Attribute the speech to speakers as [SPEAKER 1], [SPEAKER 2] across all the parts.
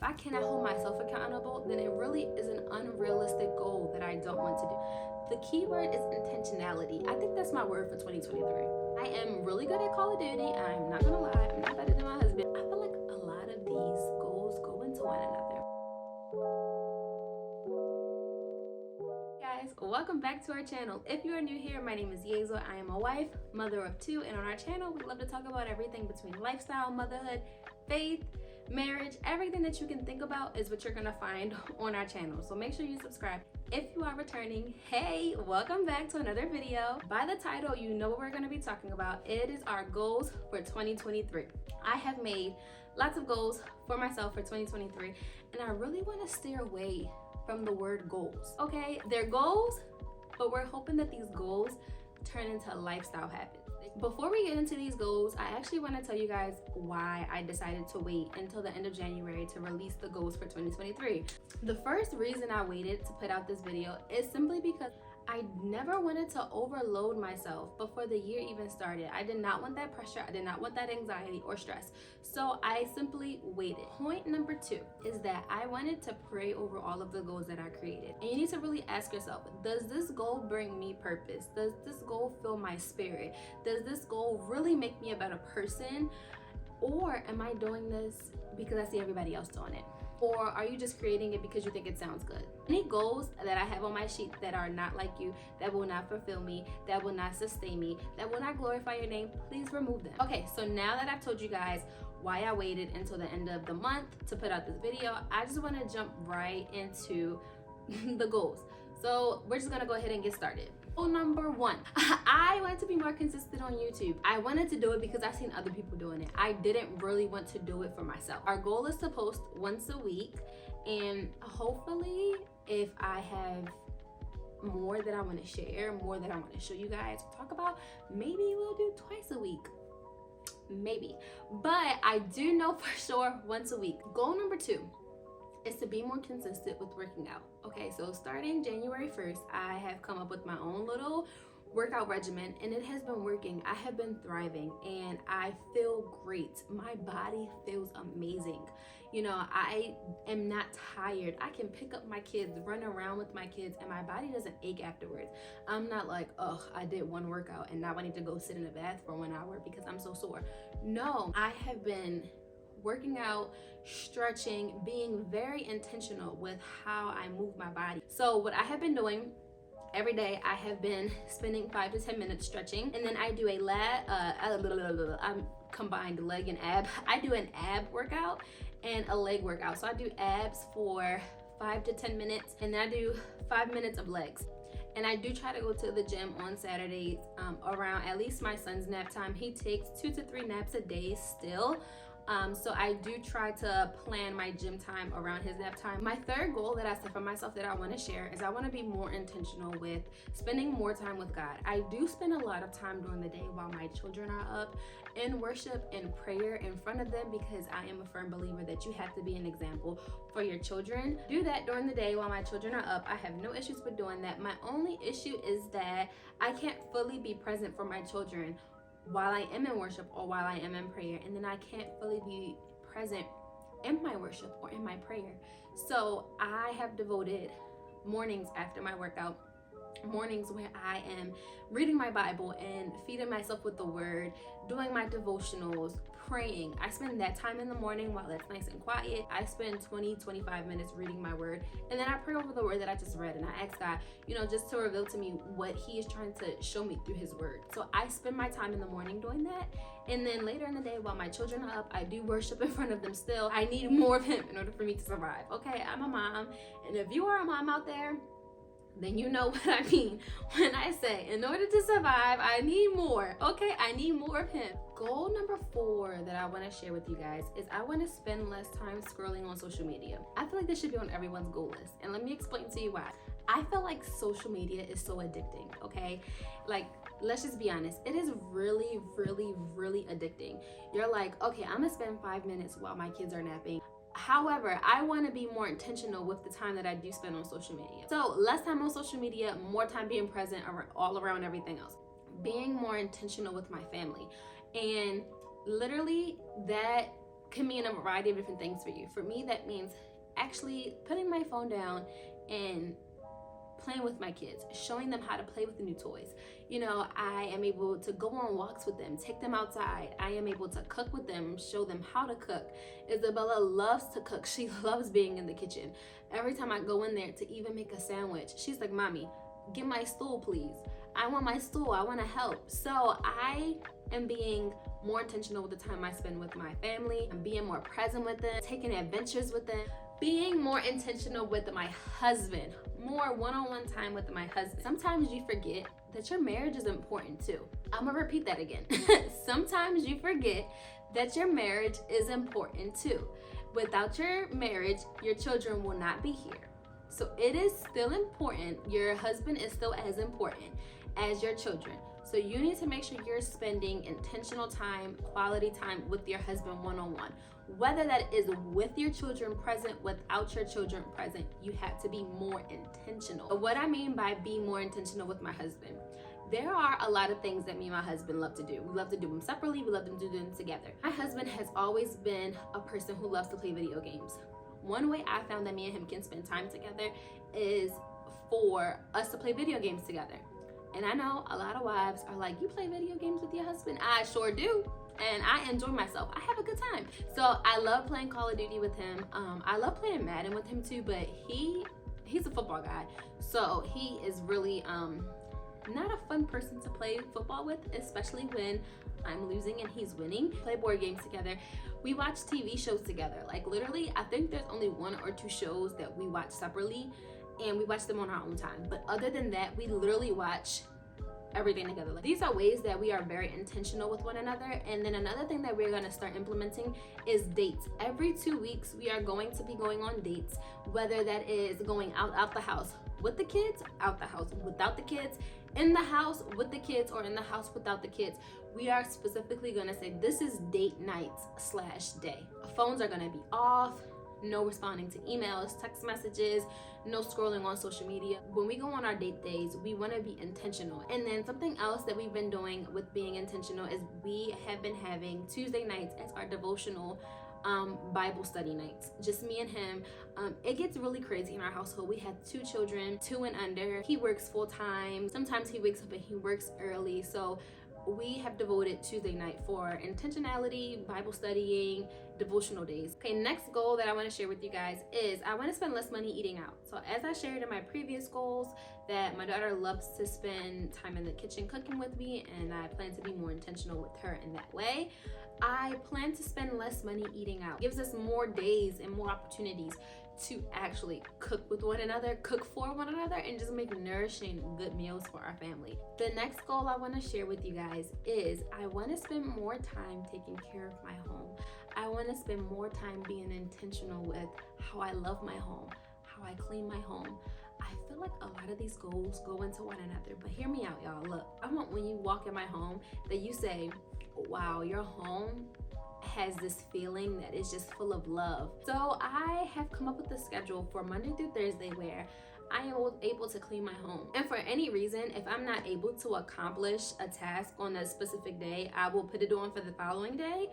[SPEAKER 1] I cannot hold myself accountable, then it really is an unrealistic goal that I don't want to do. The key word is intentionality. I think that's my word for 2023. I am really good at Call of Duty. I'm not gonna lie, I'm not better than my husband. I feel like a lot of these goals go into one another. Guys, welcome back to our channel. If you are new here, my name is Yazel. I am a wife, mother of two, and on our channel we love to talk about everything between lifestyle, motherhood, faith, marriage. Everything that you can think about is what you're gonna find on our channel, so make sure you subscribe. If you are returning, hey, welcome back to another video. By the title, you know what we're gonna be talking about. It is our goals for 2023. I have made lots of goals for myself for 2023, and I really want to steer away from the word goals. Okay, they're goals, but we're hoping that these goals turn into lifestyle habits. Before we get into these goals, I actually want to tell you guys why I decided to wait until the end of January to release the goals for 2023. The first reason I waited to put out this video is simply because I never wanted to overload myself before the year even started. I did not want that pressure. I did not want that anxiety or stress. So I simply waited. Point number 2 is that I wanted to pray over all of the goals that I created. And you need to really ask yourself, does this goal bring me purpose? Does this goal fill my spirit? Does this goal really make me a better person? Or am I doing this because I see everybody else doing it? Or are you just creating it because you think it sounds good? Any goals that I have on my sheet that are not like you, that will not fulfill me, that will not sustain me, that will not glorify your name, please remove them. Okay, so now that I've told you guys why I waited until the end of the month to put out this video, I just want to jump right into the goals. So we're just gonna go ahead and get started. Goal number 1, I wanted to be more consistent on YouTube. I wanted to do it because I've seen other people doing it. I didn't really want to do it for myself. Our goal is to post once a week, and hopefully if I have more that I want to share, more that I want to show you guys, talk about, maybe we'll do twice a week. Maybe. But I do know for sure once a week. Goal number 2 is to be more consistent with working out. Okay, so starting January 1st, I have come up with my own little workout regimen, and it has been working. I have been thriving and I feel great. My body feels amazing. You know, I am not tired. I can pick up my kids, run around with my kids, and my body doesn't ache afterwards. I'm not like, oh, I did one workout and now I need to go sit in the bath for 1 hour because I'm so sore. No, I have been working out, stretching, being very intentional with how I move my body. So what I have been doing every day, I have been spending 5 to 10 minutes stretching, and then I do a combined leg and ab. I do an ab workout and a leg workout. So I do abs for 5 to 10 minutes, and then I do 5 minutes of legs. And I do try to go to the gym on Saturdays around at least my son's nap time. He takes 2 to 3 naps a day still. So I do try to plan my gym time around his nap time. My third goal that I set for myself that I want to share is I want to be more intentional with spending more time with God. I do spend a lot of time during the day while my children are up in worship and prayer in front of them, because I am a firm believer that you have to be an example for your children. Do that during the day while my children are up. I have no issues with doing that. My only issue is that I can't fully be present for my children while I am in worship or while I am in prayer, and then I can't fully be present in my worship or in my prayer. So I have devoted mornings after my workout, mornings where I am reading my Bible and feeding myself with the word, doing my devotionals, praying. I spend that time in the morning while it's nice and quiet. I spend 20-25 minutes reading my word, and then I pray over the word that I just read, and I ask God, you know, just to reveal to me what he is trying to show me through his word. So I spend my time in the morning doing that, and then later in the day while my children are up, I do worship in front of them still. I need more of him in order for me to survive. Okay, I'm a mom, and if you are a mom out there, then you know what I mean when I say, in order to survive, I need more. Okay, I need more of him. Goal number 4 that I want to share with you guys is I want to spend less time scrolling on social media. I feel like this should be on everyone's goal list, and let me explain to you why. I feel like social media is so addicting, okay? Like, let's just be honest, it is really, really, really addicting. You're like, okay, I'm gonna spend 5 minutes while my kids are napping. However, I want to be more intentional with the time that I do spend on social media. So less time on social media, more time being present all around everything else. Being more intentional with my family. And literally that can mean a variety of different things for you. For me, that means actually putting my phone down and playing with my kids, showing them how to play with the new toys. You know, I am able to go on walks with them, take them outside. I am able to cook with them, show them how to cook. Isabella loves to cook. She loves being in the kitchen. Every time I go in there to even make a sandwich, she's like, Mommy, get my stool, please. I want my stool. I want to help. So I am being more intentional with the time I spend with my family. I'm being more present with them, taking adventures with them, being more intentional with my husband, more one-on-one time with my husband. Sometimes you forget that your marriage is important too. I'm gonna repeat that again. Sometimes you forget that your marriage is important too. Without your marriage, your children will not be here. So it is still important. Your husband is still as important as your children. So you need to make sure you're spending intentional time, quality time with your husband one-on-one. Whether that is with your children present, without your children present, you have to be more intentional. But what I mean by being more intentional with my husband, there are a lot of things that me and my husband love to do. We love to do them separately, we love to do them together. My husband has always been a person who loves to play video games. One way I found that me and him can spend time together is for us to play video games together. And I know a lot of wives are like, you play video games with your husband? I sure do. And I enjoy myself. I have a good time. So I love playing Call of Duty with him. I love playing Madden with him too, but he's a football guy. So he is really not a fun person to play football with, especially when I'm losing and he's winning. Play board games together. We watch TV shows together. Like literally, I think there's only 1 or 2 shows that we watch separately, and we watch them on our own time. But other than that, we literally watch everything together. Like, these are ways that we are very intentional with one another. And then another thing that we're gonna start implementing is dates. Every 2 weeks, we are going to be going on dates, whether that is going out the house with the kids, out the house without the kids, in the house with the kids, or in the house without the kids. We are specifically gonna say this is date night/day. Phones are gonna be off, no responding to emails, text messages, no scrolling on social media. When we go on our date days, we want to be intentional. And then something else that we've been doing with being intentional is we have been having Tuesday nights as our devotional Bible study nights. Just me and him. It gets really crazy in our household. We have 2 children, 2 and under. He works full time. Sometimes he wakes up and he works early. So we have devoted Tuesday night for intentionality, Bible studying, devotional days. Okay, next goal that I want to share with you guys is I want to spend less money eating out. So as I shared in my previous goals, that my daughter loves to spend time in the kitchen cooking with me, and I plan to be more intentional with her in that way. I plan to spend less money eating out. It gives us more days and more opportunities to actually cook with one another, cook for one another, and just make nourishing, good meals for our family. The next goal I want to share with you guys is I want to spend more time taking care of my home. I want to spend more time being intentional with how I love my home, how I clean my home. I feel like a lot of these goals go into one another, but hear me out, y'all. Look, I want when you walk in my home that you say, wow, your home has this feeling that is just full of love. So I have come up with a schedule for Monday through Thursday where I am able to clean my home. And for any reason, if I'm not able to accomplish a task on a specific day, I will put it on for the following day,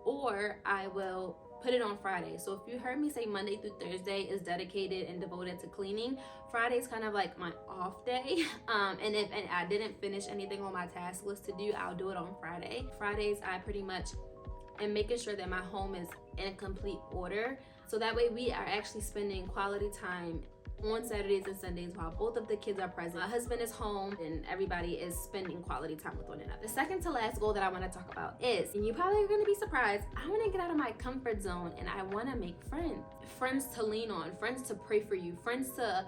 [SPEAKER 1] or I will put it on Friday. So if you heard me say Monday through Thursday is dedicated and devoted to cleaning, Friday is kind of like my off day. And if I didn't finish anything on my task list to do, I'll do it on Friday. Fridays, I pretty much am making sure that my home is in complete order. So that way we are actually spending quality time on Saturdays and Sundays while both of the kids are present. My husband is home and everybody is spending quality time with one another. The second to last goal that I want to talk about is, and you probably are going to be surprised, I want to get out of my comfort zone and I want to make friends. Friends to lean on, friends to pray for you, friends to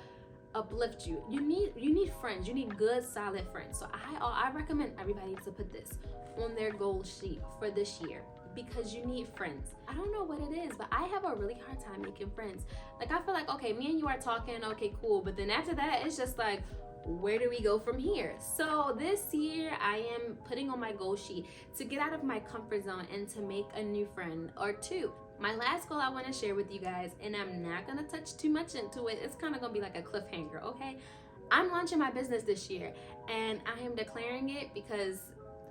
[SPEAKER 1] uplift you. You need friends. You need good, solid friends. So I recommend everybody to put this on their goal sheet for this year, because you need friends. I don't know what it is, but I have a really hard time making friends. Like, I feel like, okay, me and you are talking, okay, cool. But then after that, it's just like, where do we go from here? So this year, I am putting on my goal sheet to get out of my comfort zone and to make a new friend or 2. My last goal I want to share with you guys, and I'm not going to touch too much into it. It's kind of going to be like a cliffhanger, okay? I'm launching my business this year, and I am declaring it because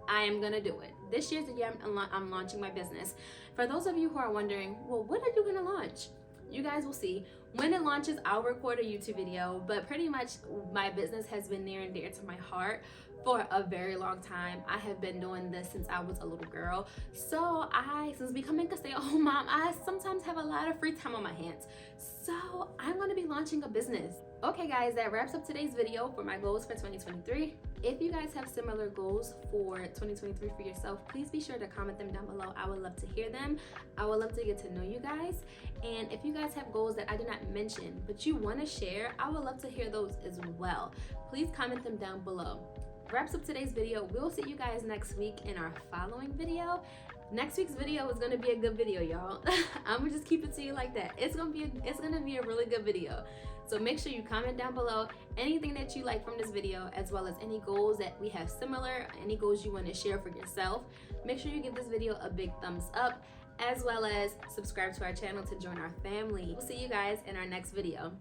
[SPEAKER 1] I am gonna do it. This year's the year I'm launching my business. For those of you who are wondering, well, what are you gonna launch? You guys will see. When it launches, I'll record a YouTube video, but pretty much my business has been near and dear to my heart for a very long time. I have been doing this since I was a little girl. So since becoming a stay-at-home mom, I sometimes have a lot of free time on my hands. So I'm gonna be launching a business. Okay guys, that wraps up today's video for my goals for 2023. If you guys have similar goals for 2023 for yourself, please be sure to comment them down below. I would love to hear them. I would love to get to know you guys. And if you guys have goals that I did not mention, but you wanna share, I would love to hear those as well. Please comment them down below. Wraps up today's video. We'll see you guys next week in our following video. Next week's video is gonna be a good video, y'all. I'm gonna just keep it to you like that. It's gonna be a really good video. So make sure you comment down below anything that you like from this video, as well as any goals that we have similar, any goals you want to share for yourself. Make sure you give this video a big thumbs up, as well as subscribe to our channel to join our family. We'll see you guys in our next video.